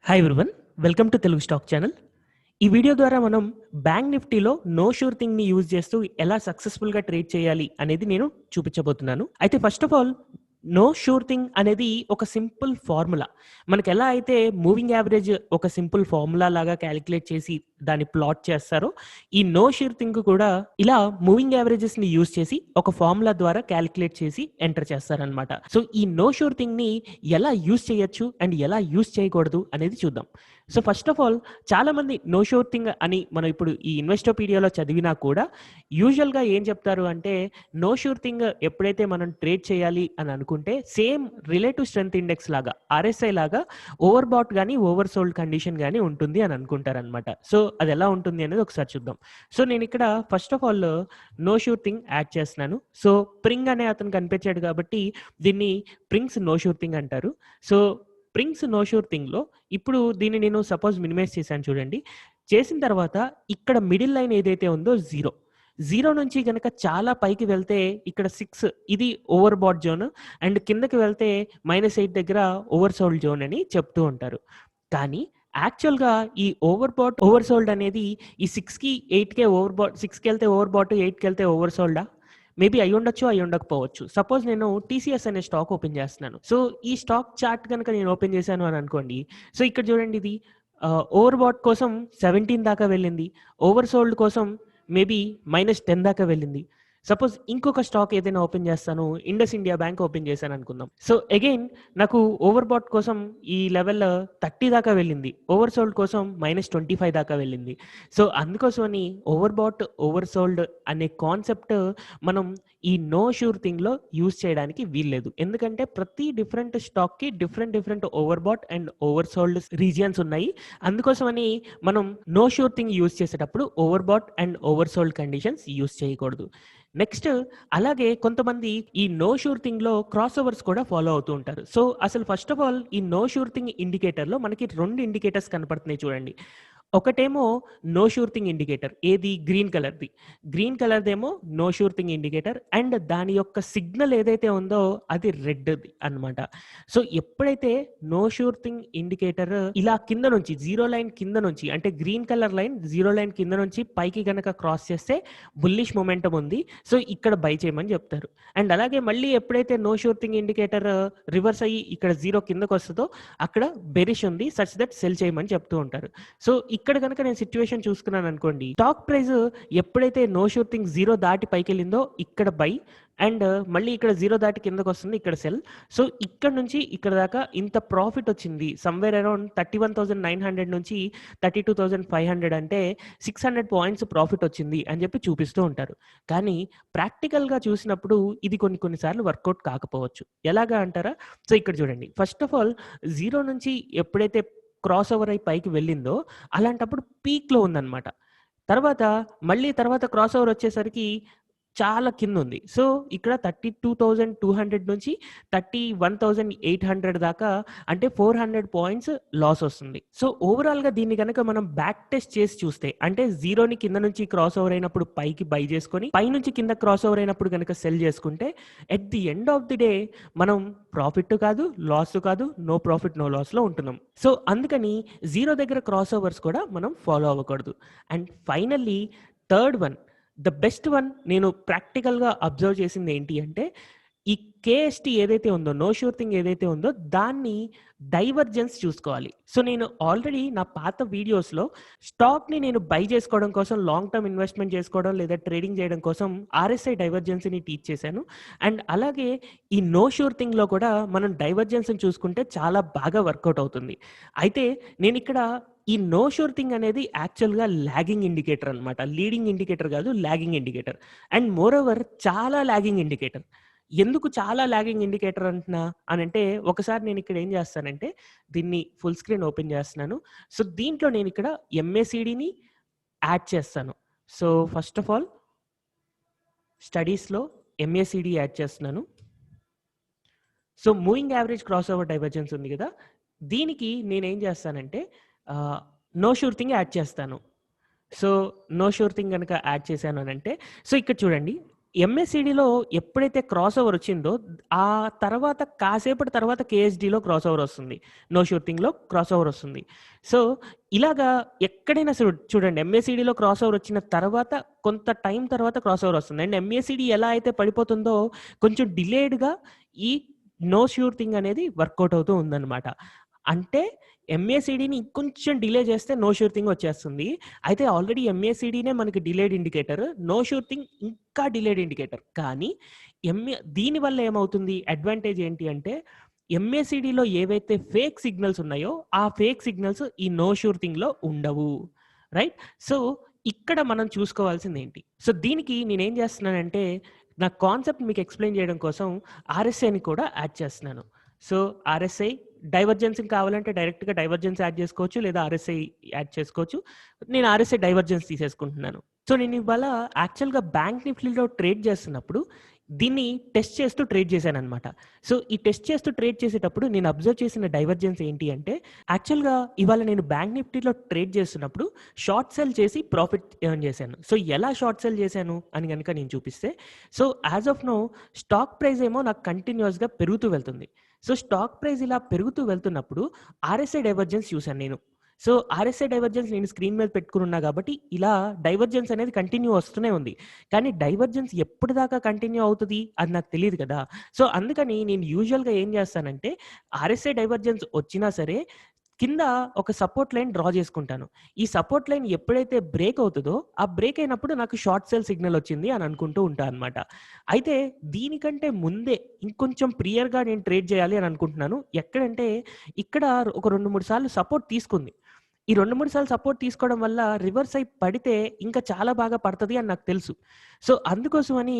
Hi everyone, welcome to Telugu stock channel. ఈ video ద్వారా మనం బ్యాంక్ నిఫ్టీలో నో షూర్ థింగ్‌ని యూజ్ చేస్తూ ఎలా సక్సెస్‌ఫుల్‌గా ట్రేడ్ చేయాలి అనేది నేను చూపించబోతున్నాను. అయితే first of all know sure thing అనేది ఒక సింపుల్ ఫార్ములా. మనకెలా అయితే మూవింగ్ యావరేజ్ ఒక సింపుల్ ఫార్ములా లాగా కాలిక్యులేట్ చేసి దాన్ని ప్లాట్ చేస్తారో, ఈ నో షూర్ థింగ్ కూడా ఇలా మూవింగ్ యావరేజెస్‌ని యూజ్ చేసి ఒక ఫార్ములా ద్వారా కాలిక్యులేట్ చేసి ఎంటర్ చేస్తారనమాట. సో ఈ నో షూర్ థింగ్‌ని ఎలా యూజ్ చేయొచ్చు అండ్ ఎలా యూజ్ చేయకూడదు అనేది చూద్దాం. సో ఫస్ట్ ఆఫ్ ఆల్ చాలామంది నో షూర్ థింగ్ అని మనం ఇప్పుడు ఈ ఇన్వెస్టోపీడియాలో చదివినా కూడా యూజువల్‌గా ఏం చెప్తారు అంటే, నో షూర్ థింగ్ ఎప్పుడైతే మనం ట్రేడ్ చేయాలి అని అనుకుంటే సేమ్ రిలేటివ్ స్ట్రెంత్ ఇండెక్స్ లాగా ఆర్ఎస్ఐ లాగా ఓవర్ బాట్ గానీ, ఓవర్ సోల్డ్ కండిషన్ గానీ ఉంటుంది అని అనుకుంటారనమాట. సో అది ఎలా ఉంటుంది అనేది ఒకసారి చూద్దాం. సో నేను ఇక్కడ first of all know sure thing add చేస్తున్నాను. సో ప్రింగ్ అనే అతను కనిపించాడు కాబట్టి దీన్ని ప్రింగ్స్ నో షూర్ థింగ్ అంటారు. సో ప్రింగ్స్ నో షూర్ థింగ్‌లో ఇప్పుడు దీన్ని నేను సపోజ్ మినిమైజ్ చేశాను చూడండి. చేసిన తర్వాత ఇక్కడ మిడిల్ లైన్ ఏదైతే ఉందో 0. 0 నుంచి గనక చాలా పైకి వెళ్తే ఇక్కడ 6 ఇది ఓవర్ బాట్ జోన్ అండ్ కిందకి వెళ్తే -8 దగ్గర ఓవర్ సోల్డ్ జోన్ అని చెప్తూ ఉంటారు. కానీ యాక్చువల్‌గా ఈ ఓవర్ బాట్, ఓవర్ సోల్డ్ అనేది ఈ 6కి 8కే ఓవర్ బాట్, 6కెళ్తే ఓవర్ బాట్, 8కెళ్తే ఓవర్ సోల్డా? మేబీ అయ్యుండొచ్చు, అయ్యుండకపోవచ్చు. సపోజ్ నేను టీసీఎస్ అనే స్టాక్ ఓపెన్ చేస్తున్నాను. సో ఈ స్టాక్ చార్ట్ గనక నేను ఓపెన్ చేశాను అని అనుకోండి. సో ఇక్కడ చూడండి, ఇది ఓవర్ బాట్ కోసం 17 దాకా వెళ్ళింది. ఓవర్ సోల్డ్ కోసం మేబీ -10 దాకా వెళ్ళింది. సపోజ్ ఇంకొక స్టాక్ ఏదైనా ఓపెన్ చేస్తాను, ఇండస్ ఇండియా బ్యాంక్ ఓపెన్ చేశాను అనుకుందాం. సో అగైన్ నాకు ఓవర్ బాట్ కోసం ఈ లెవెల్ 30 దాకా వెళ్ళింది. ఓవర్ సోల్డ్ కోసం -25 దాకా వెళ్ళింది. సో అందుకోసమని ఓవర్ బాట్, ఓవర్ సోల్డ్ అనే కాన్సెప్ట్ మనం ఈ నో షూర్ థింగ్‌లో యూజ్ చేయడానికి వీల్లేదు. ఎందుకంటే ప్రతి డిఫరెంట్ స్టాక్‌కి different overbought and oversold regions ఉన్నాయి. అందుకోసమని మనం నో షూర్ థింగ్ యూజ్ చేసేటప్పుడు overbought and oversold conditions use చేయకూడదు. నెక్స్ట్ అలాగే కొంతమంది ఈ నో షూర్ థింగ్‌లో క్రాస్ ఓవర్స్ కూడా ఫాలో అవుతూ ఉంటారు. సో అసలు ఫస్ట్ ఆఫ్ ఆల్ ఈ నో షూర్ థింగ్ ఇండికేటర్‌లో మనకి 2 ఇండికేటర్స్ కనపడుతున్నాయి చూడండి. ఒకటేమో నో షూర్ థింగ్ ఇండికేటర్. ఏది? గ్రీన్ కలర్‌ది. గ్రీన్ కలర్‌దేమో know sure thing indicator and దాని యొక్క సిగ్నల్ ఏదైతే ఉందో అది రెడ్‌ది అన్నమాట. సో ఎప్పుడైతే నో షూర్ థింగ్ ఇండికేటర్ ఇలా కింద నుంచి జీరో లైన్ కింద నుంచి, అంటే green colour line zero line కింద నుంచి పైకి గనక క్రాస్ చేస్తే బుల్లిష్ మొమెంటం ఉంది. సో ఇక్కడ బై చేయమని చెప్తారు. అండ్ అలాగే మళ్ళీ ఎప్పుడైతే know sure thing indicator reverse అయ్యి ఇక్కడ 0 కిందకొస్తదో అక్కడ బెరిష్ ఉంది, సచ్ దట్ సెల్ చేయమని చెప్తూ ఉంటారు. సో ఇక్కడ గనక నేను సిట్యుయేషన్ చూసుకున్నాను అనుకోండి, స్టాక్ ప్రైస్ ఎప్పుడైతే నో షూర్ థింగ్ 0 దాటి పైకెళ్ళిందో ఇక్కడ బై అండ్ మళ్ళీ ఇక్కడ 0 దాటి కిందకి వస్తుంది, ఇక్కడ సెల్. సో ఇక్కడ నుంచి ఇక్కడ దాకా ఇంత ప్రాఫిట్ వచ్చింది. సమ్‌వేర్ అరౌండ్ 31,900 నుంచి 32,500 అంటే 600 పాయింట్స్ ప్రాఫిట్ వచ్చింది అని చెప్పి చూపిస్తూ ఉంటారు. కానీ ప్రాక్టికల్‌గా చూసినప్పుడు ఇది కొన్ని సార్లు వర్కౌట్ కాకపోవచ్చు. ఎలాగా అంటారా? సో ఇక్కడ చూడండి. ఫస్ట్ ఆఫ్ ఆల్ 0 నుంచి ఎప్పుడైతే క్రాస్ ఓవర్ అయ్యి పైకి వెళ్ళిందో అలాంటప్పుడు పీక్‌లో ఉందన్నమాట. మళ్ళీ తర్వాత క్రాస్ ఓవర్ వచ్చేసరికి చాలా కిందుంది. సో ఇక్కడ 32,200 నుంచి 31,800 దాకా, అంటే 400 పాయింట్స్ లాస్ వస్తుంది. సో ఓవరాల్‌గా దీన్ని గనక మనం బ్యాక్ టెస్ట్ చేసి చూస్తే, అంటే 0ని కింద నుంచి క్రాస్ ఓవర్ అయినప్పుడు పైకి బై చేసుకొని, పైనుంచి కింద క్రాస్ ఓవర్ అయినప్పుడు గనక సెల్ చేసుకుంటే, at the end of the day మనం ప్రాఫిట్ కాదు, లాస్ కాదు, నో ప్రాఫిట్ నో లాస్‌లో ఉంటున్నాం. సో అందుకని 0 దగ్గర క్రాస్ ఓవర్స్ కూడా మనం ఫాలో అవ్వకూడదు. And finally third one, the best one నేను ప్రాక్టికల్‌గా అబ్జర్వ్ చేసింది ఏంటి అంటే, ఈ కేఎస్‌టి ఏదైతే ఉందో, నో షూర్ థింగ్ ఏదైతే ఉందో దాన్ని డైవర్జెన్స్ చూసుకోవాలి. సో నేను ఆల్రెడీ నా పాత వీడియోస్‌లో స్టాక్‌ని నేను బై చేసుకోవడం కోసం, లాంగ్ టర్మ్ ఇన్వెస్ట్‌మెంట్ చేసుకోవడం లేదా ట్రేడింగ్ చేయడం కోసం ఆర్ఎస్ఐ డైవర్జెన్స్‌ని టీచ్ చేశాను. అండ్ అలాగే ఈ నో షూర్ థింగ్‌లో కూడా మనం డైవర్జెన్స్‌ని చూసుకుంటే చాలా బాగా వర్కౌట్ అవుతుంది. అయితే నేనిక్కడ ఈ నో షూర్ థింగ్ అనేది యాక్చువల్‌గా లాగింగ్ ఇండికేటర్ అన్నమాట. లీడింగ్ ఇండికేటర్ కాదు, లాగింగ్ ఇండికేటర్. అండ్ మోరోవర్ చాలా లాగింగ్ ఇండికేటర్. ఎందుకు చాలా లాగింగ్ ఇండికేటర్ అంటున్నా అనంటే, ఒకసారి నేను ఇక్కడ ఏం చేస్తానంటే దీన్ని ఫుల్ స్క్రీన్ ఓపెన్ చేస్తున్నాను. సో దీంట్లో నేను ఇక్కడ ఎంఏసీడీని యాడ్ చేస్తాను. సో ఫస్ట్ ఆఫ్ ఆల్ స్టడీస్‌లో ఎంఏసీడీ యాడ్ చేస్తున్నాను. So moving average cross over divergence ఉంది కదా! దీనికి నేనేం చేస్తానంటే నో షూర్ థింగ్ యాడ్ చేస్తాను. సో నో షూర్ థింగ్ గనక యాడ్ చేశాను అనంటే, సో ఇక్కడ చూడండి, ఎంఎస్‌సిడిలో ఎప్పుడైతే క్రాస్ ఓవర్ వచ్చిందో, ఆ తర్వాత కాసేపటి తర్వాత కేఎస్‌డిలో క్రాస్ ఓవర్ వస్తుంది. నో షూర్ థింగ్‌లో క్రాస్ ఓవర్ వస్తుంది. సో, ఇలాగా ఎక్కడైనా చూడండి ఎంఎస్‌సిడిలో క్రాస్ ఓవర్ వచ్చిన తర్వాత కొంత టైం తర్వాత క్రాస్ ఓవర్ వస్తుంది. అండ్ ఎంఎస్‌సిడి ఎలా అయితే పడిపోతుందో కొంచెం డిలేడ్‌గా ఈ నో షూర్ థింగ్ అనేది వర్కౌట్ అవుతూ ఉందన్నమాట. అంటే ఎంఏసీడీని ఇంకొంచెం డిలే చేస్తే నో షూర్ థింగ్ వచ్చేస్తుంది. అయితే ఆల్రెడీ ఎంఏసీడీనే మనకి delayed indicator. Know sure thing ఇంకా డిలేడ్ ఇండికేటర్. కానీ దీనివల్ల ఏమవుతుంది? అడ్వాంటేజ్ ఏంటి అంటే ఎంఏసీడీలో ఏవైతే ఫేక్ సిగ్నల్స్ ఉన్నాయో, ఆ ఫేక్ సిగ్నల్స్ ఈ నో షూర్ థింగ్‌లో ఉండవు. రైట్? సో, ఇక్కడ మనం చూసుకోవాల్సిందేంటి? సో, దీనికి నేనేం చేస్తున్నానంటే, నా కాన్సెప్ట్ మీకు ఎక్స్‌ప్లెయిన్ చేయడం కోసం ఆర్ఎస్ఐని కూడా యాడ్ చేస్తున్నాను. సో, ఆర్ఎస్ఐ డైవర్జెన్స్‌ని కావాలంటే డైరెక్ట్‌గా డైవర్జెన్స్ యాడ్ చేసుకోవచ్చు. లేదా ఆర్ఎస్ఐ యాడ్ చేసుకోవచ్చు. నేను ఆర్ఎస్ఐ డైవర్జెన్స్ తీసేసుకుంటున్నాను. సో, నేను ఇవాళ యాక్చువల్‌గా బ్యాంక్ నిఫ్టీలో ట్రేడ్ చేస్తున్నప్పుడు దీన్ని టెస్ట్ చేస్తూ ట్రేడ్ చేశాననమాట. సో, ఈ టెస్ట్ చేస్తూ ట్రేడ్ చేసేటప్పుడు నేను అబ్జర్వ్ చేసిన డైవర్జెన్స్ ఏంటి అంటే, యాక్చువల్‌గా ఇవాళ నేను బ్యాంక్ నిఫ్టీలో ట్రేడ్ చేస్తున్నప్పుడు షార్ట్ సెల్ చేసి ప్రాఫిట్ ఎర్న్ చేశాను. సో, ఎలా షార్ట్ సెల్ చేశాను అని గనుక నేను చూపిస్తే, so, as of now stock price ఏమో నాకు కంటిన్యూయస్‌గా పెరుగుతూ వెళ్తుంది. సో, స్టాక్ ప్రైస్ ఇలా పెరుగుతూ వెళ్తున్నప్పుడు ఆర్ఎస్ఐ డైవర్జెన్స్ చూశాను నేను. సో, ఆర్ఎస్ఐ డైవర్జెన్స్ నేను స్క్రీన్ మీద పెట్టుకొనున్నా కాబట్టి ఇలా డైవర్జెన్స్ అనేది కంటిన్యూ వస్తూనే ఉంది. కానీ డైవర్జెన్స్ ఎప్పటిదాకా కంటిన్యూ అవుతది అది నాకు తెలీదు కదా! సో, అందుకని నేను యూజువల్‌గా ఏం చేస్తానంటే ఆర్ఎస్ఐ డైవర్జెన్స్ వచ్చినా సరే కింద ఒక సపోర్ట్ లైన్ డ్రా చేసుకుంటాను. ఈ సపోర్ట్ లైన్ ఎప్పుడైతే బ్రేక్ అవుతదో, ఆ బ్రేక్ అయినప్పుడు నాకు షార్ట్ సెల్ సిగ్నల్ వచ్చింది అని అనుకుంటూ ఉంటా అనమాట. అయితే దీనికంటే ముందే ఇంకొంచెం ప్రియర్‌గా నేను ట్రేడ్ చేయాలి అని అనుకుంటున్నాను. ఎక్కడంటే ఇక్కడ ఒక 2, 3 సార్లు సపోర్ట్ తీసుకుంది. ఈ 2, 3 సార్లు సపోర్ట్ తీసుకోవడం వల్ల రివర్స్ అయి పడితే ఇంకా చాలా బాగా పడతది అని నాకు తెలుసు. సో, అందుకోసమని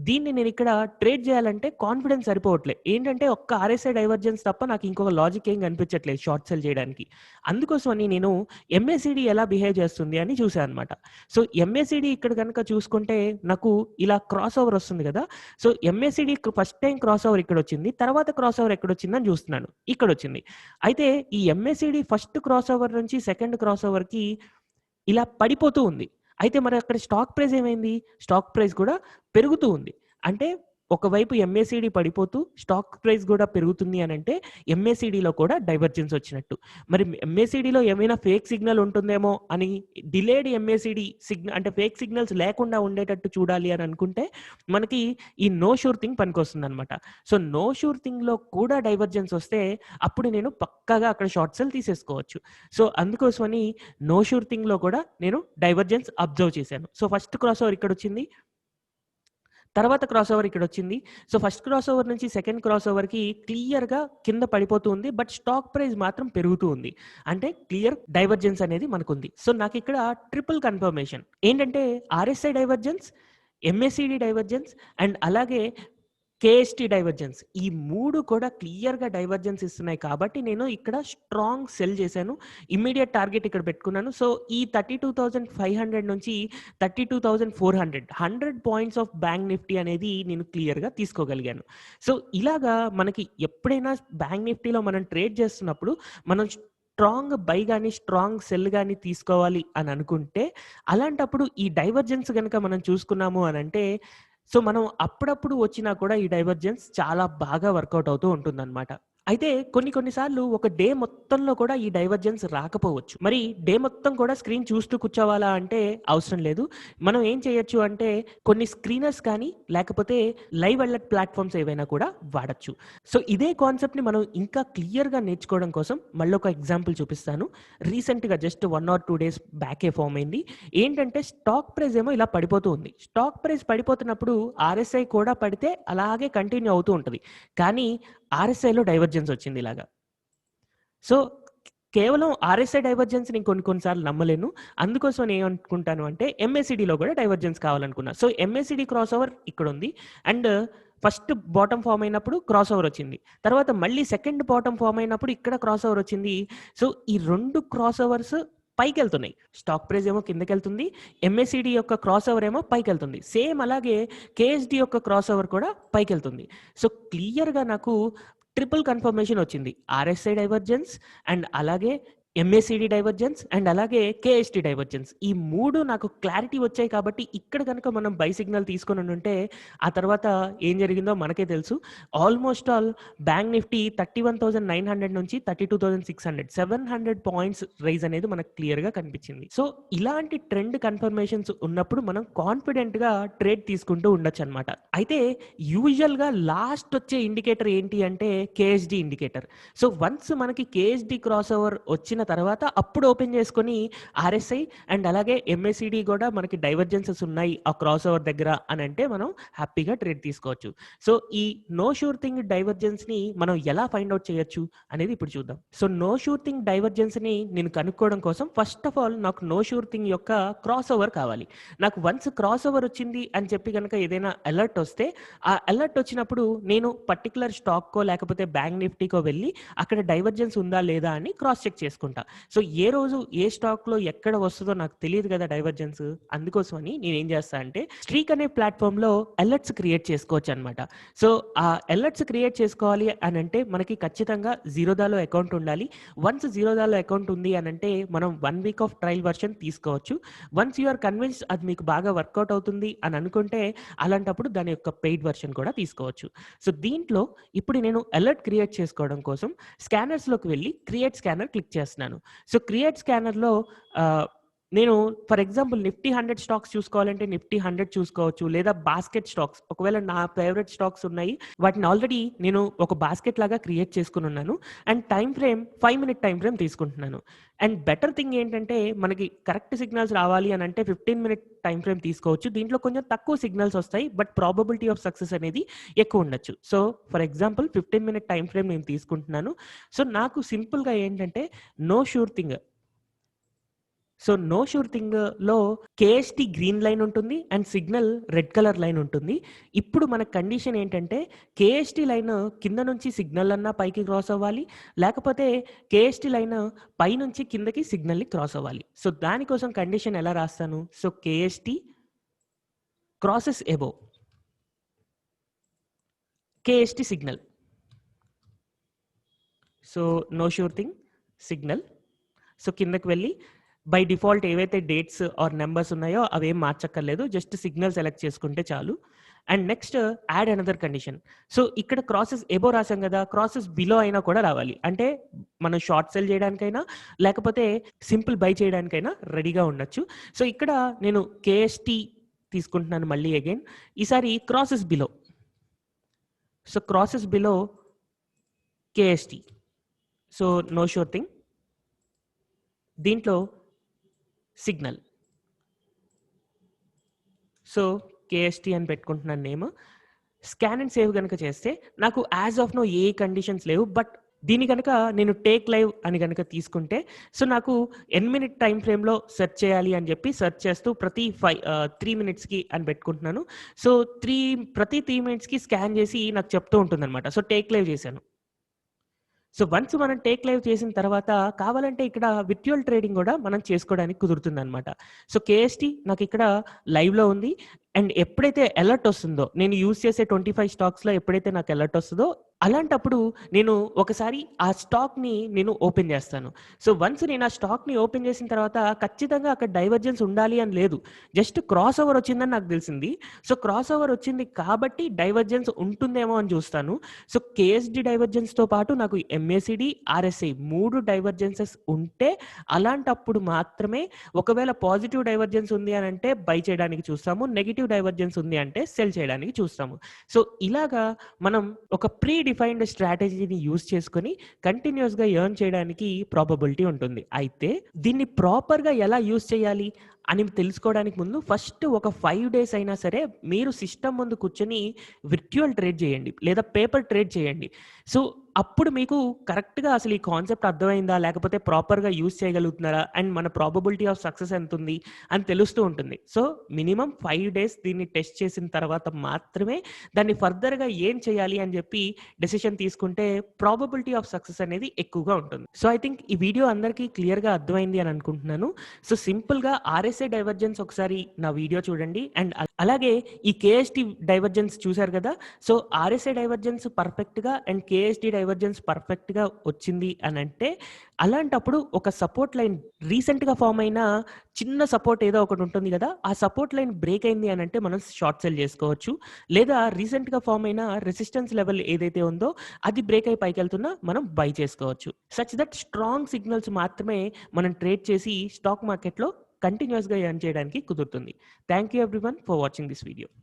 దీన్ని నేనిక్కడ ట్రేడ్ చేయాలంటే కాన్ఫిడెన్స్ సరిపోవట్లే. ఏంటంటే ఒక్క ఆర్ఎస్ఐ డైవర్జెన్స్ తప్ప నాకు ఇంకొక లాజిక్ ఏం కనిపించట్లేదు షార్ట్ సెల్ చేయడానికి. అందుకోసమని నేను ఎంఏసీడీ ఎలా బిహేవ్ చేస్తుంది అని చూసా అనమాట. సో, ఎంఏసీడీ ఇక్కడ గనుక చూసుకుంటే నాకు ఇలా క్రాస్ ఓవర్ వస్తుంది కదా! So, MACD first time crossover ఇక్కడొచ్చింది. తర్వాత క్రాస్ ఓవర్ ఎక్కడొచ్చిందని చూస్తున్నాను. ఇక్కడొచ్చింది. అయితే ఈ ఎంఏసీడీ ఫస్ట్ క్రాస్ ఓవర్ నుంచి సెకండ్ క్రాస్ ఓవర్‌కి ఇలా పడిపోతూ ఉంది. అయితే మరి అక్కడ స్టాక్ ప్రైస్ ఏమైంది? స్టాక్ ప్రైస్ కూడా పెరుగుతూ ఉంది. అంటే ఒకవైపు ఎంఏసీడీ పడిపోతూ స్టాక్ ప్రైస్ గూడా పెరుగుతుంది అనంటే ఎంఏసీడీలో కూడా డైవర్జెన్స్ వచ్చినట్టు. మరి ఎంఏసీడీలో ఏమైనా ఫేక్ సిగ్నల్ ఉంటుందేమో అని డిలేడ్ ఎంఏసీడీ అంటే ఫేక్ సిగ్నల్స్ లేకుండా ఉండేటట్టు చూడాలి అని అనుకుంటే మనకి ఈ నో షూర్ థింగ్ పనికొస్తుందనమాట. సో, నో షూర్ థింగ్‌లో కూడా డైవర్జెన్స్ వస్తే అప్పుడు నేను పక్కాగా అక్కడ షార్ట్ సెల్ తీసేసుకోవచ్చు. సో, అందుకోసమని నో షూర్ థింగ్‌లో కూడా నేను డైవర్జెన్స్ అబ్జర్వ్ చేశాను. సో, ఫస్ట్ క్రాస్ ఓవర్ ఇక్కడొచ్చింది. తర్వాత క్రాస్ ఓవర్ ఇక్కడొచ్చింది. సో, ఫస్ట్ క్రాస్ ఓవర్ నుంచి సెకండ్ క్రాస్ ఓవర్‌కి క్లియర్‌గా కింద పడిపోతూ ఉంది. బట్ స్టాక్ ప్రైస్ మాత్రం పెరుగుతూ ఉంది. అంటే క్లియర్ డైవర్జెన్స్ అనేది మనకుంది. సో, నాకిక్కడ ట్రిపుల్ కన్ఫర్మేషన్. ఏంటంటే ఆర్ఎస్ఐ డైవర్జెన్స్, ఎంఏసీడీ డైవర్జెన్స్ అండ్ అలాగే కేఎస్‌టి డైవర్జెన్స్. ఈ 3 కూడా క్లియర్‌గా డైవర్జెన్స్ ఇస్తున్నాయి కాబట్టి నేను ఇక్కడ స్ట్రాంగ్ సెల్ చేశాను. ఇమ్మీడియేట్ టార్గెట్ ఇక్కడ పెట్టుకున్నాను. సో, ఈ 32,500 నుంచి 32,400 100 పాయింట్స్ ఆఫ్ బ్యాంక్ నిఫ్టీ అనేది నేను క్లియర్‌గా తీసుకోగలిగాను. సో, ఇలాగా మనకి ఎప్పుడైనా బ్యాంక్ నిఫ్టీలో మనం ట్రేడ్ చేస్తున్నప్పుడు మనం స్ట్రాంగ్ బై గాని, స్ట్రాంగ్ సెల్ గాని తీసుకోవాలి అని అనుకుంటే అలాంటప్పుడు ఈ డైవర్జెన్స్ గనక మనం చూసుకున్నాము అనంటే సో, మనం అప్పుడప్పుడు వచ్చినా కూడా ఈ డైవర్జెన్స్ చాలా బాగా వర్కౌట్ అవుతూ ఉంటుందన్నమాట. అయితే కొన్ని సార్లు ఒక డే మొత్తంలో కూడా ఈ డైవర్జెన్స్ రాకపోవచ్చు. మరి డే మొత్తం కూడా స్క్రీన్ చూస్తూ కూర్చోవాలా అంటే అవసరం లేదు. మనం ఏం చేయొచ్చు అంటే కొన్ని స్క్రీనర్స్ కానీ లేకపోతే లైవ్ అలర్ట్ ప్లాట్‌ఫార్మ్స్ ఏవైనా కూడా వాడొచ్చు. సో, ఇదే కాన్సెప్ట్‌ని మనం ఇంకా క్లియర్‌గా నేర్చుకోవడం కోసం మళ్ళొక ఎగ్జాంపుల్ చూపిస్తాను. రీసెంట్‌గా జస్ట్ 1 ఆర్ 2 డేస్ బ్యాకే ఫార్మ్ అయింది. ఏంటంటే స్టాక్ ప్రైస్ ఏమో ఇలా పడిపోతూ ఉంది. స్టాక్ ప్రైస్ పడిపోతున్నప్పుడు ఆర్ఎస్ఐ కూడా పడితే అలాగే కంటిన్యూ అవుతూ ఉంటది. కానీ ఆర్ఎస్ఐలో డైవర్జెన్స్ వచ్చింది ఇలాగా. సో, కేవలం ఆర్ఎస్ఐ డైవర్జెన్స్ నేను కొన్ని సార్లు నమ్మలేను. అందుకోసం నేనేమనుకుంటాను అంటే ఎంఏసీడీలో కూడా డైవర్జెన్స్ కావాలనుకున్నా. సో, ఎంఏసీడీ క్రాస్ ఓవర్ ఇక్కడుంది. అండ్ ఫస్ట్ బాటమ్ ఫార్మ్ అయినప్పుడు క్రాస్ ఓవర్ వచ్చింది. తర్వాత మళ్ళీ సెకండ్ బాటమ్ ఫార్మ్ అయినప్పుడు ఇక్కడ క్రాస్ ఓవర్ వచ్చింది. సో, ఈ 2 క్రాస్ ఓవర్స్ పైకెళ్తున్నాయి. స్టాక్ ప్రైస్ ఏమో కిందకెళ్తుంది. ఎంఏసీడీ యొక్క క్రాస్ ఓవర్ ఏమో పైకెళ్తుంది. సేమ్ అలాగే కేఎస్‌డి యొక్క క్రాస్ ఓవర్ కూడా పైకెళ్తుంది. సో, క్లియర్‌గా నాకు ట్రిపుల్ కన్ఫర్మేషన్ వచ్చింది. ఆర్ఎస్ఐ డైవర్జెన్స్ అండ్ అలాగే ఎంఏసిడి డైవర్జెన్స్ అండ్ అలాగే కేఎస్టీ డైవర్జెన్స్. ఈ 3 నాకు క్లారిటీ వచ్చాయి కాబట్టి ఇక్కడ గనుక మనం బై సిగ్నల్ తీసుకొనుంటే ఆ తర్వాత ఏం జరిగిందో మనకే తెలుసు. ఆల్మోస్ట్ ఆల్ బ్యాంక్ నిఫ్టీ 31,900 నుంచి 32,600 700 పాయింట్స్ రైజ్ అనేది మనకు క్లియర్‌గా కనిపించింది. సో, ఇలాంటి ట్రెండ్ కన్ఫర్మేషన్స్ ఉన్నప్పుడు మనం కాన్ఫిడెంట్‌గా ట్రేడ్ తీసుకుంటూ ఉండొచ్చనమాట. అయితే యూజువల్‌గా లాస్ట్ వచ్చే ఇండికేటర్ ఏంటి అంటే కేఎస్‌డి ఇండికేటర్. సో, వన్స్ మనకి కేఎస్‌డి క్రాస్ ఓవర్ వచ్చిన తర్వాత అప్పుడు ఓపెన్ చేసుకొని ఆర్ఎస్ఐ అండ్ అలాగే ఎంఏసిడి కూడా మనకి డైవర్జెన్సెస్ ఉన్నాయి ఆ క్రాస్ ఓవర్ దగ్గర అని అంటే మనం హ్యాపీగా ట్రేడ్ తీసుకోవచ్చు. సో, ఈ నో షూర్ థింగ్ డైవర్జెన్స్‌ని మనం ఎలా ఫైండ్ ఔట్ చేయొచ్చు అనేది ఇప్పుడు చూద్దాం. సో, నో షూర్ థింగ్ డైవర్జెన్స్‌ని నేను కనుక్కోవడం కోసం ఫస్ట్ ఆఫ్ ఆల్ నాకు నో షూర్ థింగ్ యొక్క క్రాస్ ఓవర్ కావాలి. నాకు వన్స్ క్రాస్ ఓవర్ వచ్చింది అని చెప్పి గనక ఏదైనా అలర్ట్ వస్తే ఆ అలర్ట్ వచ్చినప్పుడు నేను పర్టిక్యులర్ స్టాక్కో లేకపోతే బ్యాంక్ నిఫ్టీకో వెళ్ళి అక్కడ డైవర్జెన్స్ ఉందా లేదా అని క్రాస్ చెక్ చేసుకుంటా. సో, ఏ రోజు ఏ స్టాక్‌లో ఎక్కడ వస్తదో నాకు తెలీదు కదా డైవర్జెన్స్. అందుకోసమని నేనేం చేస్తా అంటే స్ట్రీక్ అనే ప్లాట్‌ఫామ్‌లో అలర్ట్స్ క్రియేట్ చేసుకోవచ్చనమాట. సో, ఆ అలర్ట్స్ క్రియేట్ చేసుకోవాలి అనంటే మనకి ఖచ్చితంగా జీరోదాలో అకౌంట్ ఉండాలి. వన్స్ జీరోదాలో అకౌంట్ ఉంది అనంటే మనం 1 వీక్ ఆఫ్ ట్రయల్ వర్షన్ తీసుకోవచ్చు. వన్స్ యూ ఆర్ కన్విన్స్డ్ అది మీకు బాగా వర్కౌట్ అవుతుంది అని అనుకుంటే అలాంటప్పుడు దాని యొక్క పెయిడ్ వర్షన్ కూడా తీసుకోవచ్చు. సో, దీంట్లో ఇప్పుడు నేను అలర్ట్ క్రియేట్ చేసుకోవడం కోసం స్కానర్స్‌లోకి వెళ్ళి క్రియేట్ స్కానర్ క్లిక్ చేస్తున్నాను. సో, క్రియేట్ స్కానర్‌లో నేను ఫర్ ఎగ్జాంపుల్ నిఫ్టీ 100 స్టాక్స్ చూసుకోవాలంటే నిఫ్టీ 100 చూసుకోవచ్చు. లేదా బాస్కెట్ స్టాక్స్ ఒకవేళ నా ఫేవరెట్ స్టాక్స్ ఉన్నాయి. వాటిని ఆల్రెడీ నేను ఒక బాస్కెట్ లాగా క్రియేట్ చేసుకొనున్నాను. And time frame 5 minute time frame తీసుకుంటున్నాను. అండ్ బెటర్ థింగ్ ఏంటంటే మనకి కరెక్ట్ సిగ్నల్స్ రావాలి అని అంటే 15 మినిట్ టైమ్ ఫ్రేమ్ తీసుకోవచ్చు. దీంట్లో కొంచెం తక్కువ సిగ్నల్స్ వస్తాయి. బట్ ప్రాబబిలిటీ ఆఫ్ సక్సెస్ అనేది ఎక్కువ ఉండొచ్చు. So, for example 15 minute time frame నేను తీసుకుంటున్నాను. సో, నాకు సింపుల్‌గా ఏంటంటే know sure thing. So, know sure థింగ్‌లో కేఎస్‌టి గ్రీన్ లైన్ ఉంటుంది. And signal red colour line ఉంటుంది. ఇప్పుడు మన కండిషన్ ఏంటంటే కేఎస్‌టి లైన్ కింద నుంచి సిగ్నల్ అన్నా పైకి క్రాస్ అవ్వాలి. లేకపోతే కేఎస్‌టి లైన్ పైనుంచి కిందకి సిగ్నల్‌ని క్రాస్ అవ్వాలి. సో, దానికోసం కండిషన్ ఎలా రాస్తాను? So, KST crosses above KST signal. So, know sure thing signal. So, కిందకి వెళ్ళి బై డిఫాల్ట్ ఏవైతే డేట్స్ ఆర్ నంబర్స్ ఉన్నాయో అవేం మార్చక్కర్లేదు. జస్ట్ సిగ్నల్ సెలెక్ట్ చేసుకుంటే చాలు. And next add another condition. So, ఇక్కడ క్రాసెస్ అబోవ్ రాసాం కదా! క్రాసెస్ బిలో అయినా కూడా రావాలి. అంటే మనం షార్ట్ సెల్ చేయడానికైనా లేకపోతే సింపుల్ బై చేయడానికైనా రెడీగా ఉండొచ్చు. సో, ఇక్కడ నేను కేఎస్‌టి తీసుకుంటున్నాను మళ్ళీ అగైన్. ఈసారి crosses below. So, crosses below KST. So, know sure thing. దీంట్లో సిగ్నల్. సో, కేఎస్‌టి అని పెట్టుకుంటున్నాను నేమ్. స్కాన్ అండ్ సేవ్ గనక చేస్తే నాకు యాస్ ఆఫ్ నౌ ఏ కండిషన్స్ లేవు. బట్ దీన్ని గనక నేను టేక్ లైవ్ అని గనక తీసుకుంటే సో, నాకు ఎన్ మినిట్ టైమ్ ఫ్రేమ్‌లో సెర్చ్ చేయాలి అని చెప్పి సెర్చ్ చేస్తూ 3 మినిట్స్‌కి అని పెట్టుకుంటున్నాను. సో, ప్రతి 3 మినిట్స్‌కి స్కాన్ చేసి నాకు చెప్తూ ఉంటుందన్నమాట. సో, టేక్ లైవ్ చేశాను. సో, వన్స్ మనం టేక్ లైవ్ చేసిన తర్వాత కావాలంటే ఇక్కడ విర్చువల్ ట్రేడింగ్ గూడా మనం చేసుకోవడానికి కుదురుతుందనమాట. సో, కేఎస్‌టి నాకిక్కడ లైవ్‌లో ఉంది. అండ్ ఎప్పుడైతే అలర్ట్ వస్తుందో నేను యూజ్ చేసే 25 స్టాక్స్‌లో ఎప్పుడైతే నాకు అలర్ట్ వస్తదో అలాంటప్పుడు నేను ఒకసారి ఆ స్టాక్‌ని నేను ఓపెన్ చేస్తాను. సో, వన్స్ నేను ఆ స్టాక్‌ని ఓపెన్ చేసిన తర్వాత ఖచ్చితంగా అక్కడ డైవర్జెన్స్ ఉండాలి అని లేదు. జస్ట్ క్రాస్ ఓవర్ వచ్చిందని నాకు తెలిసింది. సో, క్రాస్ ఓవర్ వచ్చింది కాబట్టి డైవర్జెన్స్ ఉంటుందేమో అని చూస్తాను. సో, కేఎస్‌డి డైవర్జెన్స్‌తో పాటు నాకు ఎంఏసిడి, ఆర్ఎస్ఐ 3 డైవర్జెన్సెస్ ఉంటే అలాంటప్పుడు మాత్రమే ఒకవేళ పాజిటివ్ డైవర్జెన్స్ ఉంది అని అంటే బై చేయడానికి చూస్తాము. నెగెటివ్ డైవర్జెన్స్ ఉంది అంటే సెల్ చేయడానికి చూస్తాము. సో, ఇలాగా మనం ఒక ప్రీ డిఫైన్డ్ స్ట్రాటజీని యూజ్ చేసుకొని కంటిన్యూయస్‌గా ఎర్న్ చేయడానికి ప్రాబబిలిటీ ఉంటుంది. అయితే దీన్ని ప్రాపర్‌గా ఎలా యూజ్ చేయాలి అని తెలుసుకోవడానికి ముందు ఫస్ట్ ఒక 5 డేస్ అయినా సరే మీరు సిస్టమ్ ముందు కూర్చొని విర్చువల్ ట్రేడ్ చేయండి. లేదా పేపర్ ట్రేడ్ చేయండి. సో, అప్పుడు మీకు కరెక్ట్‌గా అసలు ఈ కాన్సెప్ట్ అర్థమైందా? లేకపోతే ప్రాపర్‌గా యూజ్ చేయగలుగుతున్నారా? అండ్ మన ప్రాబబిలిటీ ఆఫ్ సక్సెస్ ఎంతుంది అని తెలుస్తూ ఉంటుంది. సో, మినిమమ్ 5 డేస్ దీన్ని టెస్ట్ చేసిన తర్వాత మాత్రమే దాన్ని ఫర్దర్‌గా ఏం చేయాలి అని చెప్పి డెసిషన్ తీసుకుంటే ప్రాబబిలిటీ ఆఫ్ సక్సెస్ అనేది ఎక్కువగా ఉంటుంది. సో, ఐ థింక్ ఈ వీడియో అందరికీ క్లియర్‌గా అర్థమైంది అని అనుకుంటున్నాను. సో, సింపుల్‌గా ఆర్ఎస్ఐ డైవర్జెన్స్ ఒకసారి నా వీడియో చూడండి. అండ్ అలాగే ఈ కేఎస్టీ డైవర్జెన్స్ చూసారు కదా! సో, ఆర్ఎస్ఐ డైవర్జెన్స్ పర్ఫెక్ట్‌గా అండ్ కేఎస్టీ డైవర్జెన్స్ పర్ఫెక్ట్‌గా వచ్చింది అనంటే, అలాంటప్పుడు ఒక సపోర్ట్ లైన్ రీసెంట్‌గా ఫార్మ్ అయిన చిన్న సపోర్ట్ ఏదో ఒకటి ఉంటుంది కదా! ఆ సపోర్ట్ లైన్ బ్రేక్ అయింది అనంటే మనం షార్ట్ సెల్ చేసుకోవచ్చు. లేదా రీసెంట్‌గా ఫార్మ్ అయిన రెసిస్టెన్స్ లెవెల్ ఏదైతే ఉందో అది బ్రేక్ అయ్యి పైకెళ్తున్నా మనం బై చేసుకోవచ్చు. సచ్ దట్ స్ట్రాంగ్ సిగ్నల్స్ మాత్రమే మనం ట్రేడ్ చేసి స్టాక్ మార్కెట్‌లో కంటిన్యూయస్‌గా ఎర్న్ చేయడానికి కుదురుతుంది. Thank you everyone for watching this video.